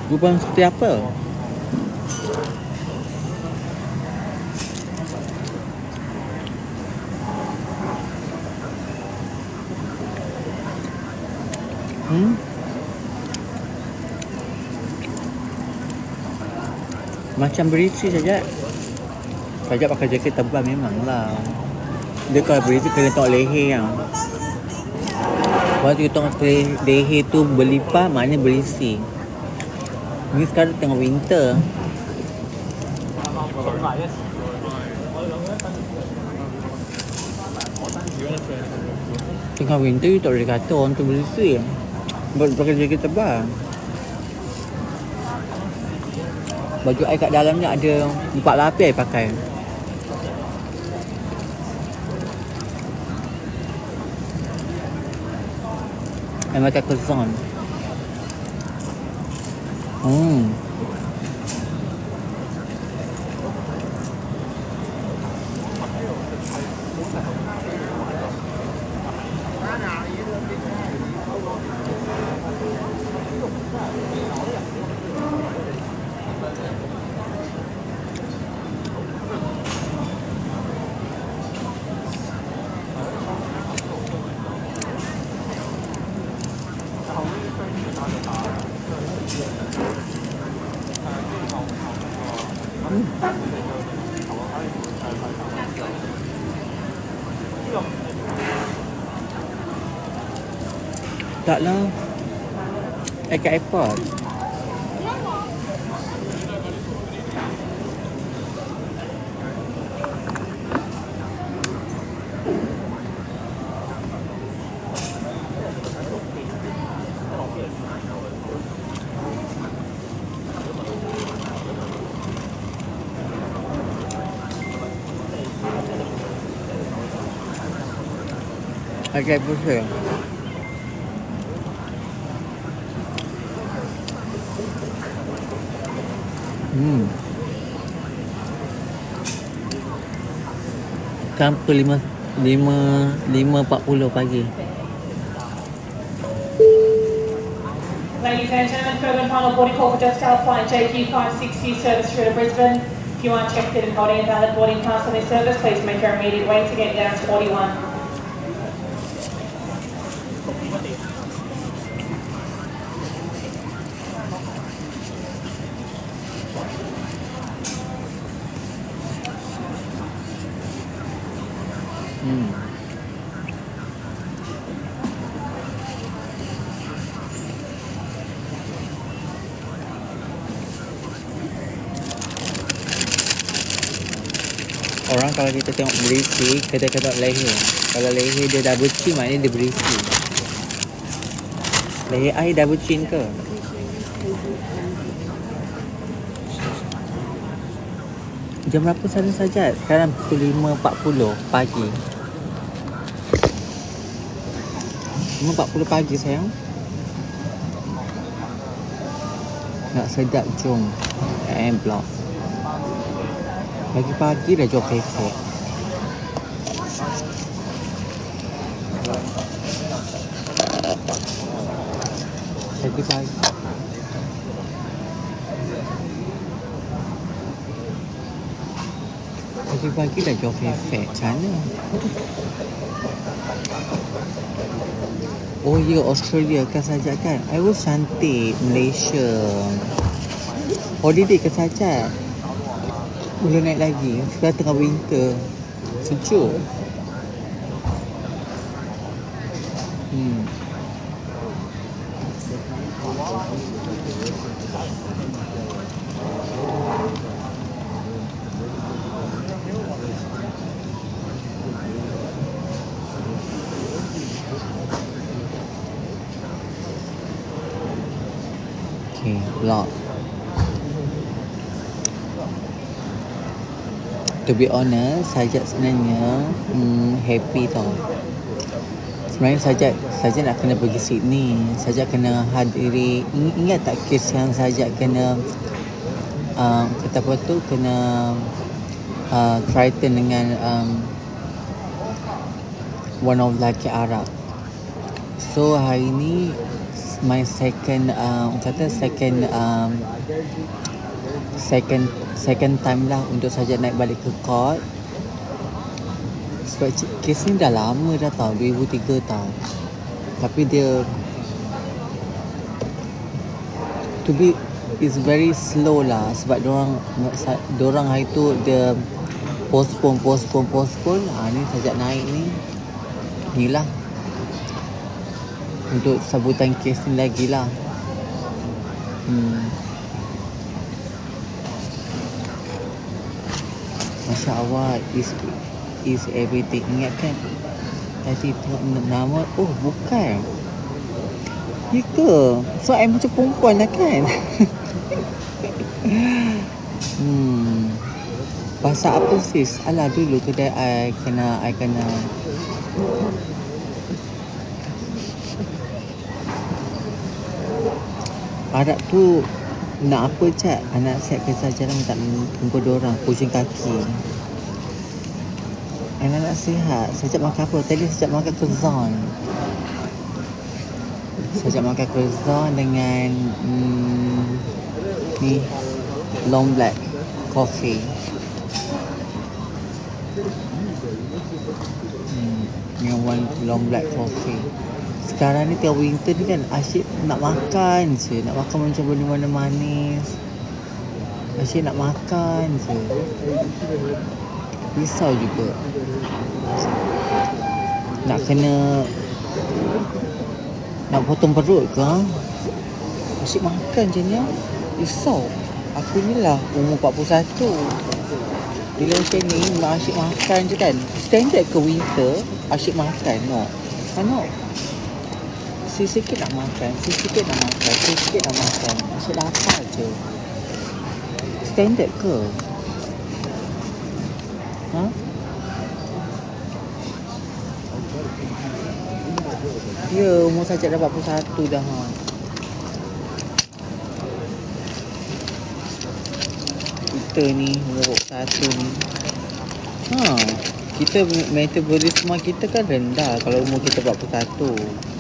Perubahan seperti apa? Macam berisi saja. Saja pakai jaket tebal memanglah. Dia kalau berisi kena tengok leher yang. Kalau kita tengok leher tu berlipat, maknanya berisi. Ni sekarang tengah winter. Tengah winter you tak boleh kata orang tu berisi. Pakai jaket tebal. Baju I kat dalam ni ada 4 lapis I pakai. I pakai kezon. Taklah. I kat airport. I kat airport saya. Sekarang pukul 5.40 pagi. Ladies and gentlemen, further and final boarding call for Just South Flight JQ560 service through to Brisbane. If you aren't checked in and holding a valid boarding pass on this service, please make your immediate way to get down to 41. Orang kalau kita tengok berisi, kita tengok leher. Kalau leher dia double chin, maknanya dia berisi. Leher I double chin ke? Jam berapa sana saja? Sekarang pukul 5.40 pagi. 5.40 pagi sayang. Nak sedap jom. Blok. Pagi-pagi dah jual pesek. Pagi-pagi. Pagi-pagi dah jual pesek. Macam mana? Oh ya, Australia kan sajak kan? I was cantik. Malaysia. Holiday ke sajak? Boleh naik lagi. Sekarang tengah winter. Sejuk. Okay, vlog. To be honest, Sajak sebenarnya happy tau. Sebenarnya Sajak nak kena pergi Sydney. Sajak kena hadiri. Ingat tak kes yang Sajak kena kata apa tu, kena Triton dengan one of lelaki Arab. So hari ni my second kata second time lah untuk Sajak naik balik ke court. Sebab kes ni dah lama dah tau, 2003 tau. Tapi dia it's very slow lah, sebab dorang hari tu dia postpone. Ni Sajak naik ni lah untuk sambutan kes ni lagi lah. Masya Allah, is everything. Ingat kan tadi tengok nama, oh bukan ya ke, so I macam perempuan lah kan. Pasal apa sis? Alah dulu kedai I kena Arab tu nak apa Cak? Anak set kisah jalan tak tunggu dorang pusing kaki. Anak nak sihat. Sejak makan apa? Tadi sejak makan kuzon. Sejak makan kuzon dengan ni long black coffee. Yang one long black coffee. Sekarang ni tengah winter ni kan, asyik nak makan je. Nak makan macam benda-benda manis. Asyik nak makan je. Risau juga. Nak potong perut ke? Asyik makan je ni. Risau. Aku ni lah umur 41. Bila macam ni, nak asyik makan je kan. Standard ke winter, asyik makan. No. Sikit nak makan. Asyik lapar je. Standard ke? Ya, umur Sajak dah 41 dah. Kita ni umur 41 ni. Kita metabolisme kita kan rendah kalau umur kita 41.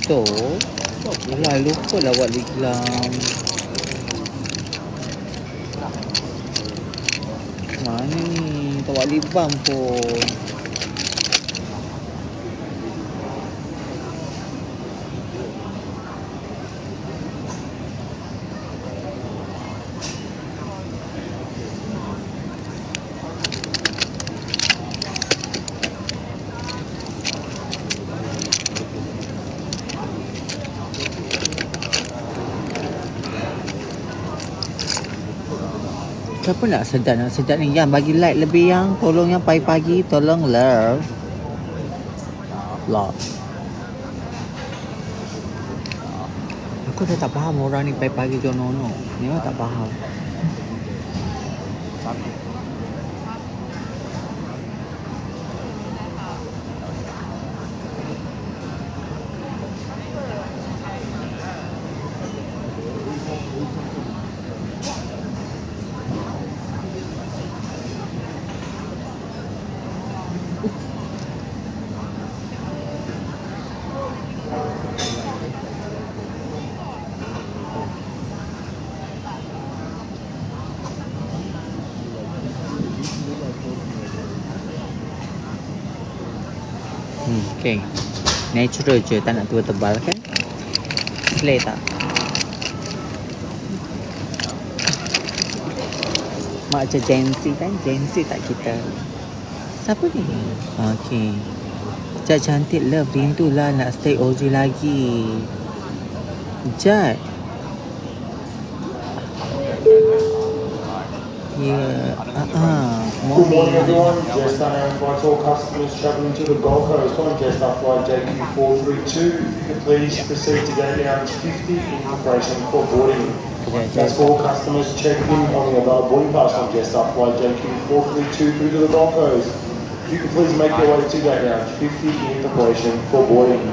So, alah lupa lah buat lip balm. Mana ni? Tak buat lip balm pun. Siapa nak sedap ni? Yang bagi like lebih yang. Tolong yang pagi-pagi. Tolong love. Aku dah tak faham orang ni pagi-pagi jono-no. Memang tak faham. Okay. Natural je, tak nak tua tebal kan? Slay tak? Macam Jency kan? Jency tak kita? Siapa ni? Okay. Jad cantik love, rindulah nak stay OG lagi. Jad. Yeah. Good morning everyone, Jetstar now invites all customers travelling to the Gold Coast on Jetstar flight JQ432. If you could please proceed to gate lounge 50 in preparation for boarding. That's for all customers checking on the available boarding pass on Jetstar flight JQ432 through to the Gold Coast. If you could please make your way to gate lounge 50 in preparation for boarding.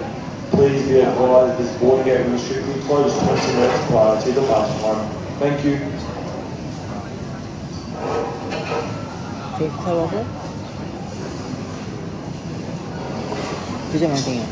Please be advised this boarding gate will be strictly closed 20 minutes prior to the last time. Thank you. Tahu apa? Kejap nak tengok.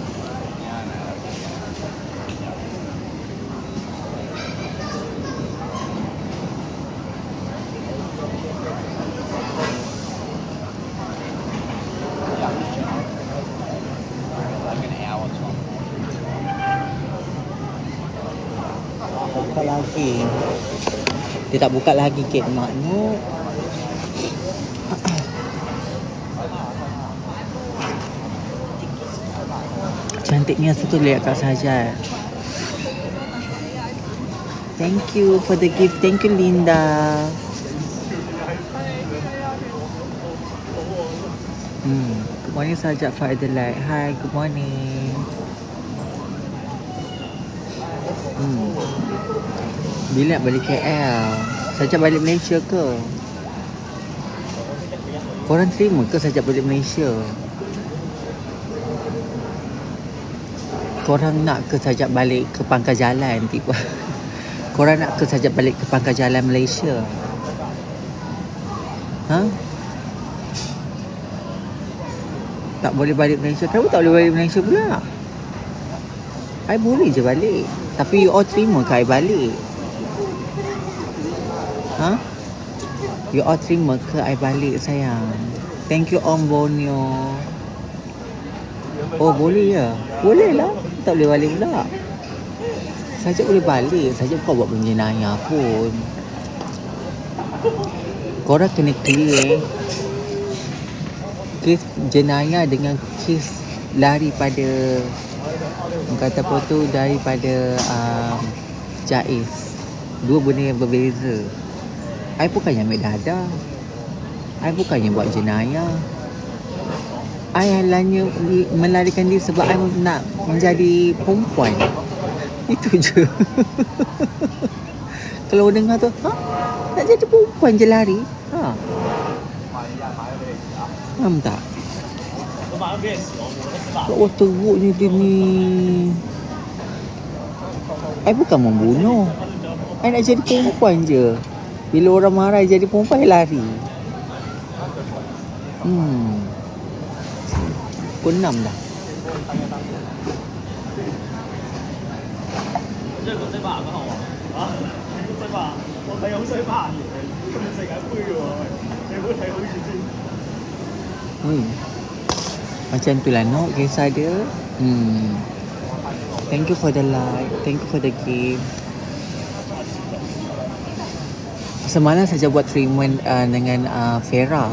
buka lagi. Dia tak buka lagi gate mak no. Cantiknya suka lihat Kak Sajat. Thank you for the gift. Thank you Linda. Good morning Sajat for Adelaide. Hi, good morning. Bila nak balik KL? Sajat balik Malaysia ke? Korang terima ke Sajat balik Malaysia? Korang nak ke Sajat balik ke pangkal jalan tiba? Korang nak ke Sajat balik ke pangkal jalan Malaysia? Ha? Tak boleh balik Malaysia. Kenapa tak boleh balik Malaysia pula? I boleh je balik. Tapi you all terima ke I balik? Ha? You all terima ke I balik sayang? Thank you Om Borneo. Oh boleh ya? Boleh lah. Tak boleh balik pula. Sajat boleh balik. Sajat bukan buat penjenayah pun. Korang kena clear kes jenayah dengan kes lari pada kata apa tu daripada Jais. Dua benda yang berbeza. I bukannya ambil dadah. I bukannya buat jenayah. I hanya melarikan diri sebab I nak menjadi perempuan. Itu je. Kalau dengar tu, nak jadi perempuan je lari? Faham tak? Kau teruknya dia ni. I bukan membunuh. I nak jadi perempuan je. Bila orang marah I jadi perempuan, I lari. Pukul 6 dah. Macam tu lah no, kisah dia. Thank you for the like. Thank you for the gift. Semalam saja buat treatment dengan Farah,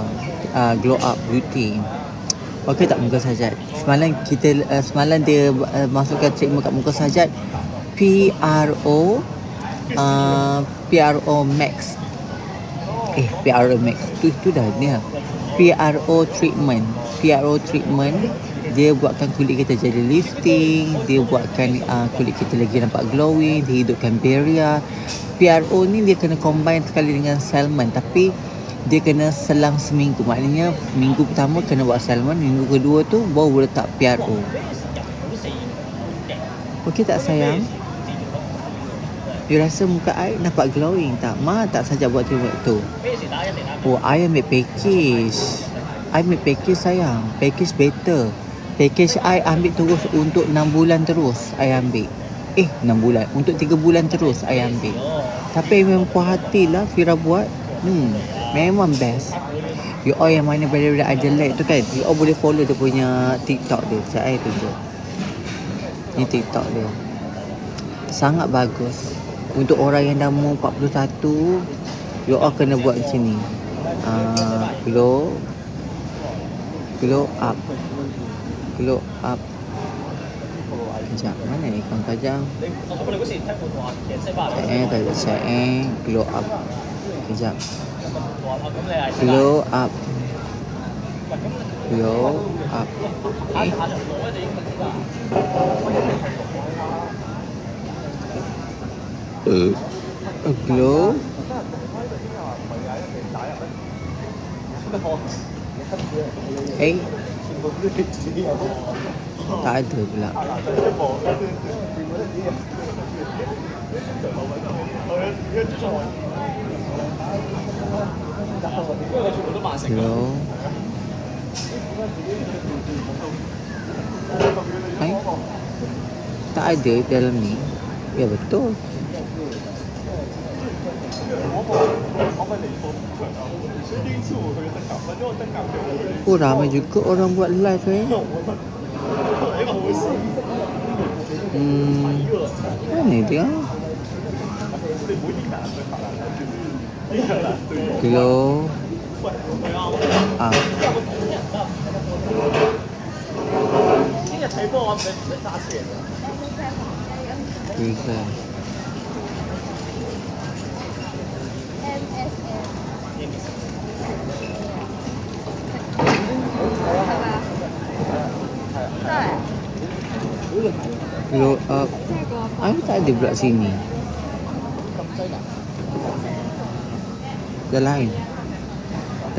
Glow Up Beauty. Okey tak muka Sajat? Semalam dia masukkan treatment kat muka Sajat. PRO Max. PRO Max. Tu dah dia. PRO treatment. Dia buatkan kulit kita jadi lifting. Dia buatkan kulit kita lagi nampak glowing. Dia hidupkan barrier. PRO ni dia kena combine sekali dengan salmon. Tapi dia kena selang seminggu. Maknanya minggu pertama kena buat salmon. Minggu kedua tu baru letak PRO. Okey tak sayang? You rasa muka I nampak glowing tak? Tak saja buat treatment tu. Oh, I ambil package. I ambil package sayang. Package better. Package I ambil terus untuk 6 bulan terus. I ambil. 6 bulan. Untuk 3 bulan terus I ambil. Tapi memang puas hati lah Fira buat. Memang best. You all yang mana berada Adelaide tu kan, you all boleh follow dia punya TikTok dia. Saya tunjuk. Ni TikTok dia. Sangat bagus. Untuk orang yang dah umur 41, you all kena buat macam ni. Glow up. Sekejap, mana ikon pajang? Tak ada saya. Glow up. Sekejap. Glow up. Glow. Tak ada pula. Glow. Tak ada dalam ni. Ya betul. Ramai juga orang buat live Mana dia? Glow up. Freezer. Glow up. Aku tak ada pula sini. Dah lain.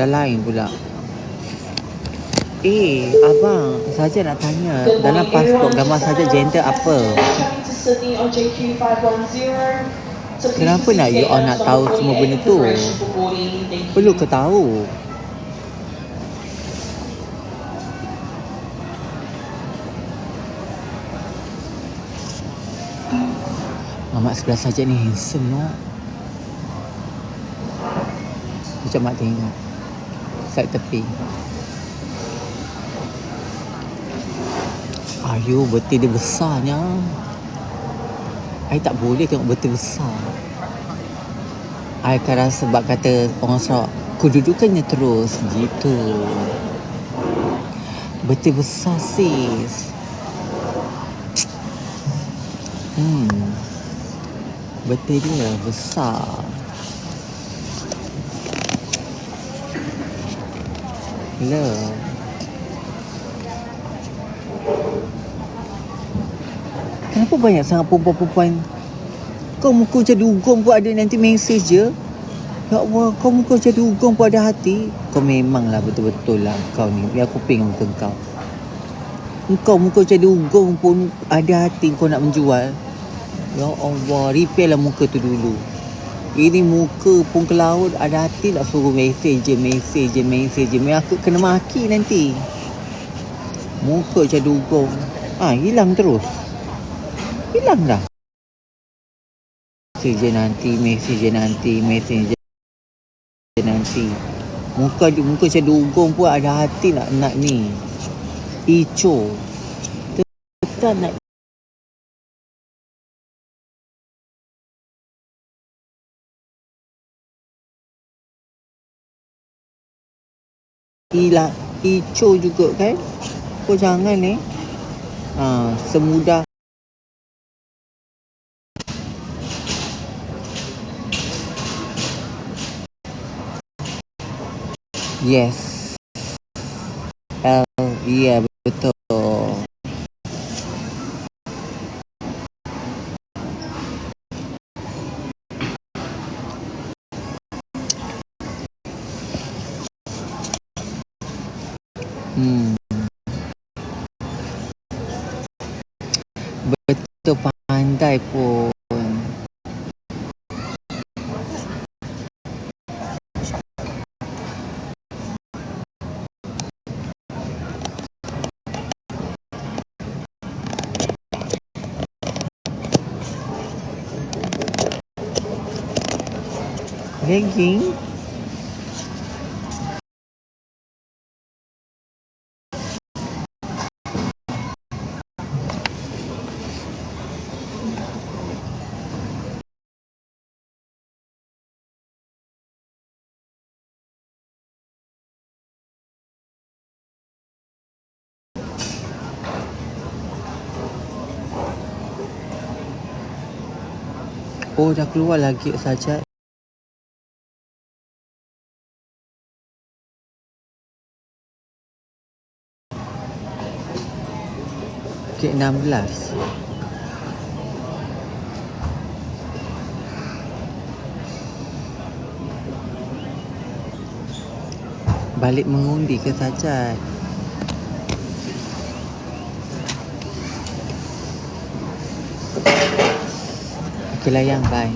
Dah lain pula. Abang, saja nak tanya. Dalam pasport gambar saja gender apa? Kenapa nak you all nak tahu semua benda tu? Perlu ke tahu? Mamat sebelah saja ni handsome no. Macam mak tengok. Side tepi. Ayu, betul dia besarnya. I tak boleh tengok betul besar. I akan rasa sebab kata orang Sarawak, kedudukannya terus gitu. Betul besar sis. Betul dia besar. Love. Kenapa banyak sangat perempuan-perempuan? Kau muka macam dugong pun ada nanti mesej je. Ya Allah, kau muka macam dugong pun ada hati. Kau memanglah betul-betul lah kau ni. Biar aku ping muka kau. Kau muka macam dugong pun ada hati kau nak menjual. Ya Allah, repair lah muka tu dulu. Ini muka pun ke laut ada hati nak suruh mesej je. Aku kena maki nanti. Muka macam dugong. Hilang terus. Hilang dah. Mesej je nanti. Muka macam dugong pun ada hati nak ni. Ico. Tetap nak hilang. Ico juga kan. Kau jangan semudah. Yes. Ya betul. Betul, pandai pun. Legging. Oh, dah keluar lagi saja. Kek 16. Balik mengundi ke saja. Okay, layan, bye.